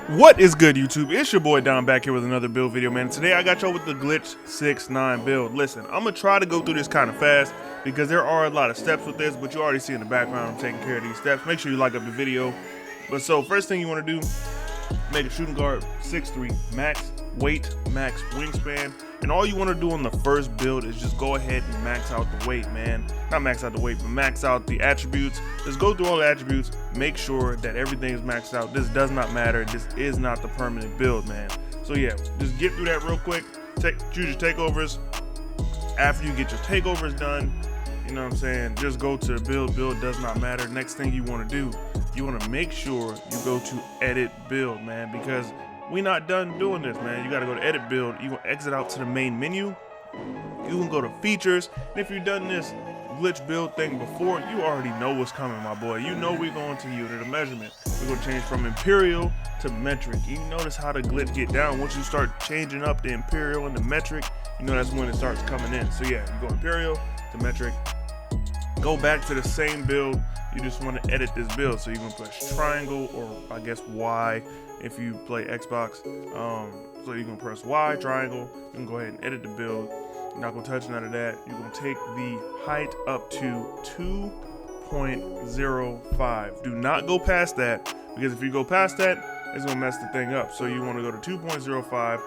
What is good, YouTube? It's your boy Don back here with another build video, man. Today I got y'all with the Glitch 6.9 build. Listen, I'm gonna try to go through this kind of fast because there are a lot of steps with this, but you already see in the background I'm taking care of these steps. Make sure you like up the video. But so first thing you want to do, make a shooting guard 6'3", max weight, max wingspan, and all you want to do on the first build is just go ahead and max out the weight, man. Not max out the weight, but max out the attributes. Just go through all the attributes, make sure that everything is maxed out. This does not matter. This is not the permanent build, man. So yeah, just get through that real quick. Choose your takeovers. After you get your takeovers done, you know what I'm saying, just go to build. Build does not matter. Next thing you want to do, you want to make sure you go to edit build, man, because we not done doing this, man. You got to go to edit build. You gonna exit out to the main menu. You can go to features, and if you've done this glitch build thing before, you already know what's coming, my boy. You know we're going to unit of measurement. We're going to change from imperial to metric. You notice how the glitch get down. Once you start changing up the imperial and the metric, you know that's when it starts coming in. So yeah, you go imperial to metric. Go back to the same build. You just want to edit this build. So you're going to press triangle, or I guess Y if you play Xbox. So you're going to press Y, triangle. You can go ahead and edit the build. You're not going to touch none of that. You're going to take the height up to 2.05. Do not go past that, because if you go past that, it's going to mess the thing up. So you want to go to 2.05.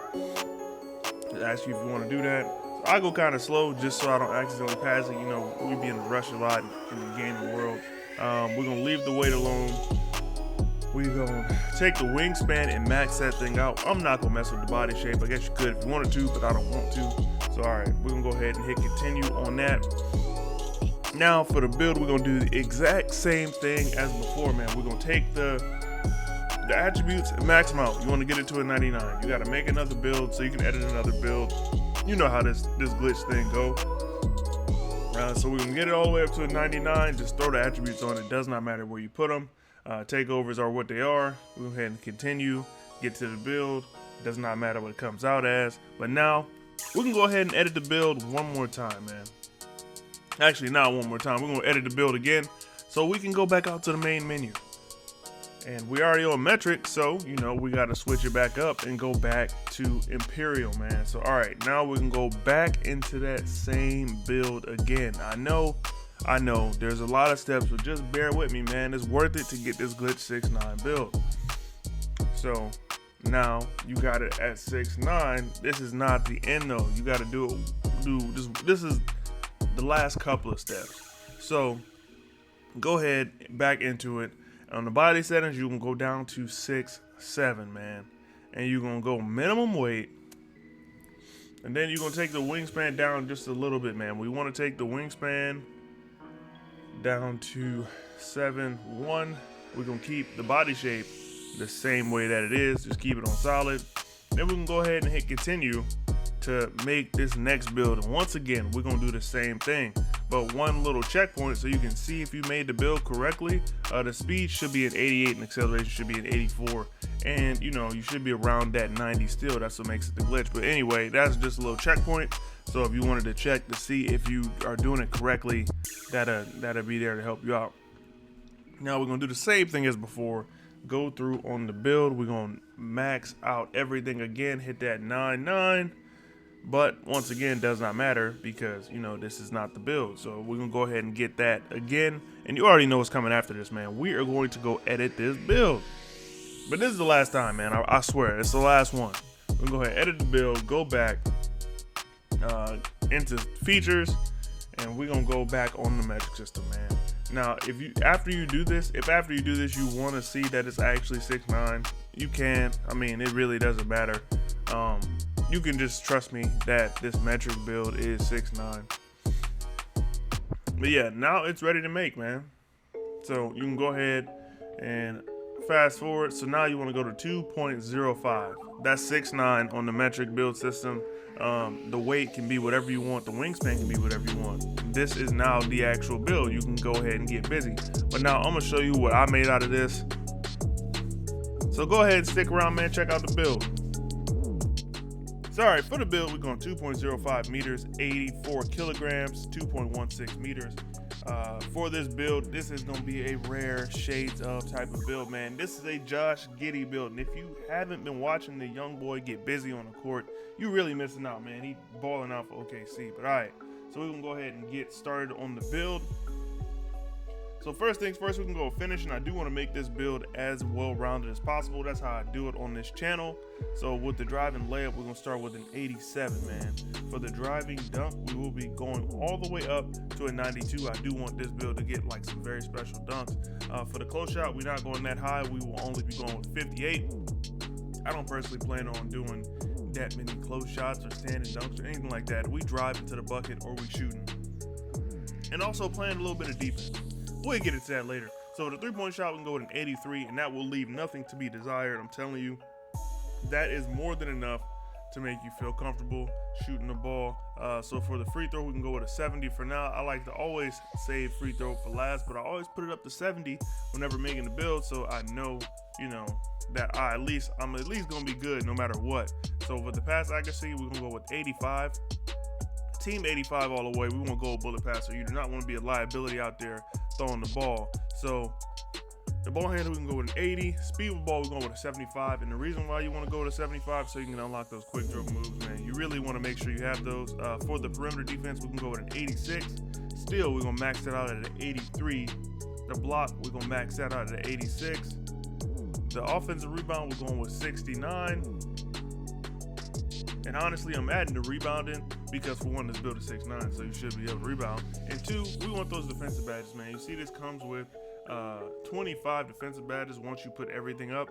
It asks you if you want to do that. So I go kind of slow just so I don't accidentally pass it. You know, we be in a rush a lot in the gaming world. We're going to leave the weight alone. We're going to take the wingspan and max that thing out. I'm not going to mess with the body shape. I guess you could if you wanted to, but I don't want to. So, all right, we're going to go ahead and hit continue on that. Now, for the build, we're going to do the exact same thing as before, man. We're going to take the attributes and max them out. You want to get it to a 99. You got to make another build so you can edit another build. You know how this glitch thing go. So we're going to get it all the way up to a 99. Just throw the attributes on. It does not matter where you put them. Takeovers are what they are. We'll go ahead and continue, get to the build. It does not matter what it comes out as. But now, we can go ahead and edit the build one more time, man. Actually, not one more time. We're going to edit the build again so we can go back out to the main menu. And we already on metric, so, you know, we got to switch it back up and go back to imperial, man. So, all right, now we can go back into that same build again. I know, there's a lot of steps, but just bear with me, man. It's worth it to get this glitch 6.9 build. So, now you got it at 6.9. This is not the end, though. You got to this is the last couple of steps. So, go ahead, back into it. On the body settings, you can go down to 6'7", man. And you're going to go minimum weight. And then you're going to take the wingspan down just a little bit, man. We want to take the wingspan down to 7'1". We're going to keep the body shape the same way that it is. Just keep it on solid. Then we can go ahead and hit continue to make this next build. And once again, we're going to do the same thing. But one little checkpoint so you can see if you made the build correctly. The speed should be at 88 and acceleration should be at 84. And, you know, you should be around that 90 still. That's what makes it the glitch. But anyway, that's just a little checkpoint. So if you wanted to check to see if you are doing it correctly, that'll be there to help you out. Now we're going to do the same thing as before. Go through on the build. We're going to max out everything again. Hit that 99. But once again, does not matter because, you know, this is not the build. So we're going to go ahead and get that again. And you already know what's coming after this, man. We are going to go edit this build. But this is the last time, man. I swear, it's the last one. We're going to go ahead and edit the build, go back into features, and we're going to go back on the metric system, man. Now, if after you do this, you want to see that it's actually 6.9, you can. I mean, it really doesn't matter. You can just trust me that this metric build is 6.9. But yeah, now it's ready to make, man. So you can go ahead and fast forward. So now you want to go to 2.05. That's 6.9 on the metric build system. The weight can be whatever you want. The wingspan can be whatever you want. This is now the actual build. You can go ahead and get busy. But now I'm going to show you what I made out of this. So go ahead and stick around, man. Check out the build. So, all right, for the build, we're going 2.05 meters, 84 kilograms, 2.16 meters. For this build, this is going to be a rare shades of type of build, man. This is a Josh Giddey build, and if you haven't been watching the young boy get busy on the court, you really missing out, man. He balling out for OKC. But all right, so we're gonna go ahead and get started on the build. So first things first, we can go finish, and I do want to make this build as well-rounded as possible. That's how I do it on this channel. So with the driving layup, we're gonna start with an 87, man. For the driving dunk, we will be going all the way up to a 92. I do want this build to get like some very special dunks. For the close shot, we're not going that high. We will only be going with 58. I don't personally plan on doing that many close shots or standing dunks or anything like that. We drive into the bucket or we shooting. And also playing a little bit of defense. We'll get into that later. So the 3-point shot, we can go with an 83, and that will leave nothing to be desired. I'm telling you, that is more than enough to make you feel comfortable shooting the ball. So for the free throw, we can go with a 70 for now. I like to always save free throw for last, but I always put it up to 70 whenever making the build, so I know, you know, that I'm at least gonna be good no matter what. So for the pass accuracy, we're gonna go with 85. Team 85 all the way. We want to go bullet passer. You do not want to be a liability out there throwing the ball. So the ball handle, we can go with an 80. Speed with ball, we're going with a 75. And the reason why you want to go with a 75, so you can unlock those quick dribble moves, man. You really want to make sure you have those. For the perimeter defense, we can go with an 86. Still, we're going to max that out at an 83. The block, we're going to max that out at an 86. The offensive rebound, we're going with 69. And honestly, I'm adding the rebounding because for one, this build is 6'9", so you should be able to rebound. And two, we want those defensive badges, man. You see this comes with 25 defensive badges once you put everything up.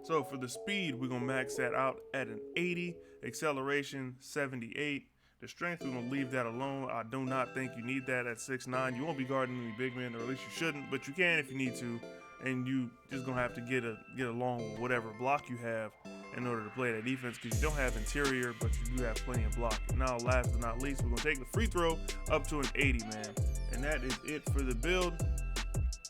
So for the speed, we're gonna max that out at an 80, acceleration 78. The strength, we're gonna leave that alone. I do not think you need that at 6'9". You won't be guarding any big men, or at least you shouldn't, but you can if you need to. And you just gonna have to get along with whatever block you have in order to play that defense, because you don't have interior, but you do have plenty of block. Now, last but not least, we're gonna take the free throw up to an 80, man. And that is it for the build.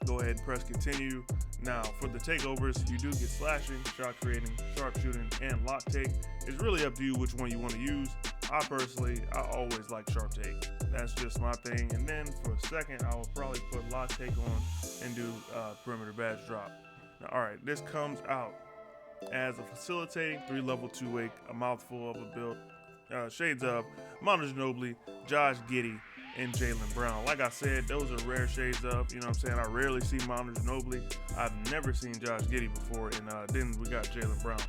Go ahead and press continue. Now, for the takeovers, you do get slashing, shot creating, sharp shooting, and lock take. It's really up to you which one you want to use. I always like sharp take. That's just my thing. And then for a second, I will probably put lock take on and do perimeter badge drop. Now, all right, this comes out as a facilitating 3-level 2-way, a mouthful of a build. Shades of Manu Ginobili, Josh Giddey, and Jaylen Brown. Like I said, those are rare shades of, you know what I'm saying? I rarely see Manu Ginobili. I've never seen Josh Giddey before, and then we got Jaylen Brown.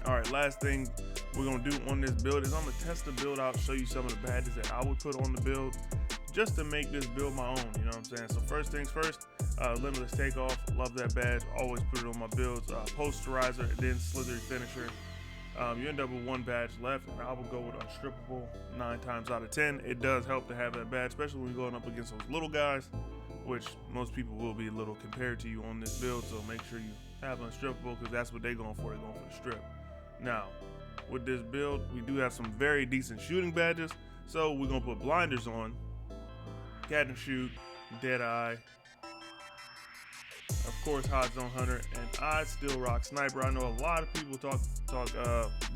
All right, last thing we're gonna do on this build is I'm gonna test the build out, show you some of the badges that I would put on the build just to make this build my own, you know what I'm saying? So first things first, limitless takeoff, love that badge, always put it on my builds. Posterizer, and then slithery finisher. You end up with 1 badge left, and I will go with unstrippable 9 times out of 10. It does help to have that badge, especially when you're going up against those little guys, which most people will be little compared to you on this build, so make sure you have unstrippable, because that's what they're going for. They're going for the strip. Now, with this build, we do have some very decent shooting badges, so we're going to put blinders on, cat and shoot, dead eye, of course hot zone hunter, and I still rock sniper. I know a lot of people talk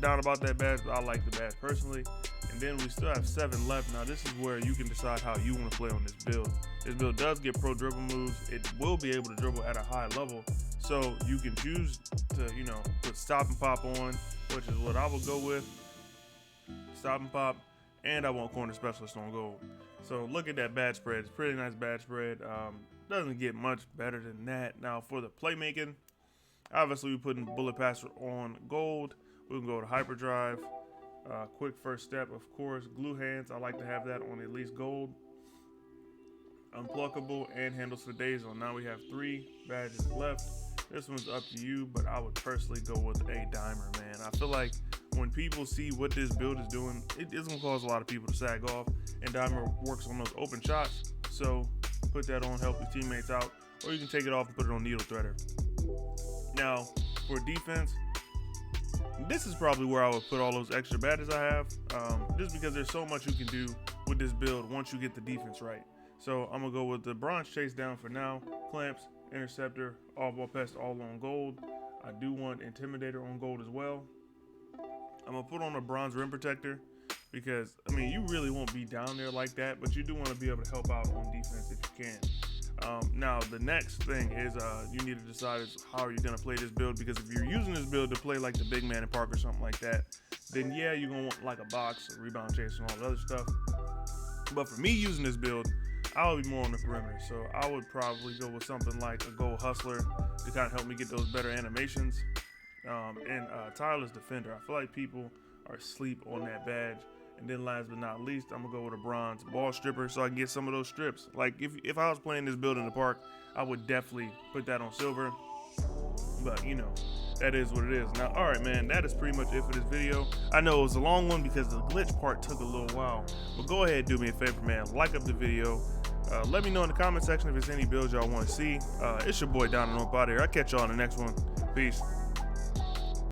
down about that badge, but I like the badge personally. And then we still have 7 left. Now this is where you can decide how you want to play on this build. This build does get pro dribble moves. It will be able to dribble at a high level, so you can choose to, you know, put stop and pop on, which is what I will go with. Stop and pop, and I want corner specialist on gold. So look at that badge spread. It's a pretty nice badge spread. Doesn't get much better than that. Now for the playmaking, obviously we're putting bullet passer on gold. We can go to hyperdrive, quick first step, of course, glue hands. I like to have that on at least gold. Unpluckable and handles for days on. Now we have 3 badges left. This one's up to you, but I would personally go with a dimer, man. I feel like when people see what this build is doing, it is gonna cause a lot of people to sag off, and dimer works on those open shots. So put that on, help your teammates out, or you can take it off and put it on needle threader. Now for defense, this is probably where I would put all those extra badges I have, just because there's so much you can do with this build once you get the defense right. So I'm gonna go with the bronze chase down for now, clamps, interceptor, all ball pest, all on gold. I do want intimidator on gold as well. I'm gonna put on a bronze rim protector, because I mean you really won't be down there like that, but you do want to be able to help out on defense if you can. Now the next thing is you need to decide is how are you gonna play this build, because if you're using this build to play like the big man in park or something like that, then yeah, you're gonna want like a box, a rebound chase, and all the other stuff. But for me using this build, I would be more on the perimeter, so I would probably go with something like a goal hustler to kind of help me get those better animations. And tireless defender. I feel like people are asleep on that badge. And then last but not least, I'm gonna go with a bronze ball stripper so I can get some of those strips. Like if I was playing this build in the park, I would definitely put that on silver. But you know, that is what it is. Now, all right, man, that is pretty much it for this video. I know it was a long one because the glitch part took a little while. But go ahead and do me a favor, man. Like up the video. Let me know in the comment section if there's any builds y'all want to see. It's your boy Don and up out here. I'll catch y'all in the next one. Peace.